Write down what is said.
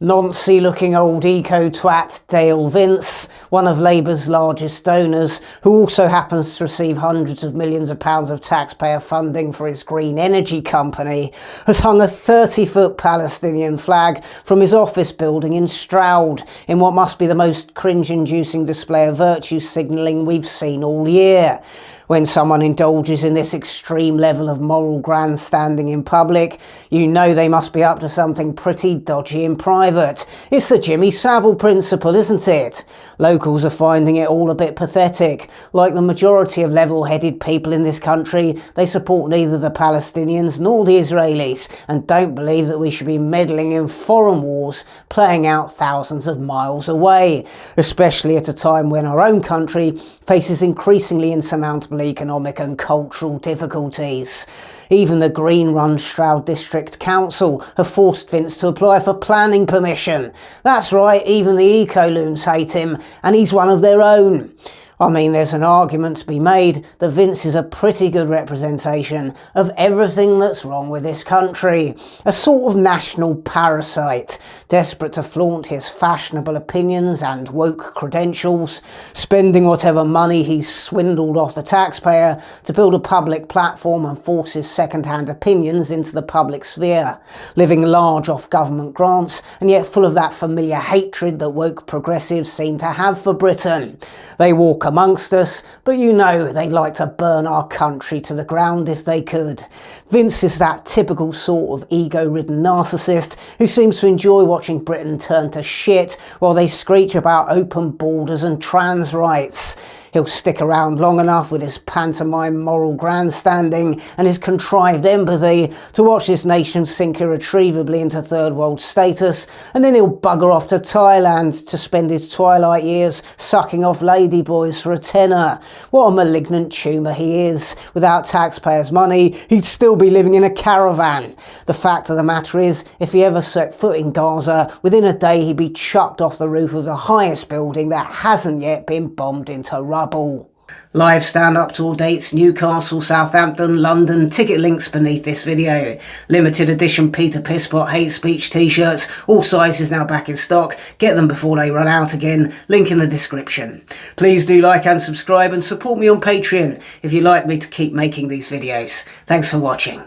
Noncy looking old eco-twat Dale Vince, one of Labour's largest donors, who also happens to receive hundreds of millions of pounds of taxpayer funding for his green energy company, has hung a 30-foot Palestinian flag from his office building in Stroud in what must be the most cringe-inducing display of virtue signalling we've seen all year. When someone indulges in this extreme level of moral grandstanding in public, you know they must be up to something pretty dodgy in private. It's the Jimmy Savile principle, isn't it? Locals are finding it all a bit pathetic. Like the majority of level-headed people in this country, they support neither the Palestinians nor the Israelis and don't believe that we should be meddling in foreign wars playing out thousands of miles away, especially at a time when our own country faces increasingly insurmountable economic and cultural difficulties. Even the Green-run Stroud District Council have forced Vince to apply for planning permission. That's right, even the eco-loons hate him, and he's one of their own. I mean, there's an argument to be made that Vince is a pretty good representation of everything that's wrong with this country. A sort of national parasite, desperate to flaunt his fashionable opinions and woke credentials, spending whatever money he's swindled off the taxpayer to build a public platform and force his second-hand opinions into the public sphere, living large off government grants and yet full of that familiar hatred that woke progressives seem to have for Britain. They walk amongst us, but you know they'd like to burn our country to the ground if they could. Vince is that typical sort of ego-ridden narcissist who seems to enjoy watching Britain turn to shit while they screech about open borders and trans rights. He'll stick around long enough with his pantomime moral grandstanding and his contrived empathy to watch this nation sink irretrievably into third world status, and then he'll bugger off to Thailand to spend his twilight years sucking off ladyboys for a tenner. What a malignant tumour he is. Without taxpayers' money, he'd still be living in a caravan. The fact of the matter is, if he ever set foot in Gaza, within a day he'd be chucked off the roof of the highest building that hasn't yet been bombed into rubble. Live stand-up tour dates: Newcastle, Southampton, London. Ticket links beneath this video. Limited edition Peter Pisspot hate speech t-shirts. All sizes now back in stock. Get them before they run out again. Link in the description. Please do like and subscribe and support me on Patreon if you'd like me to keep making these videos. Thanks for watching.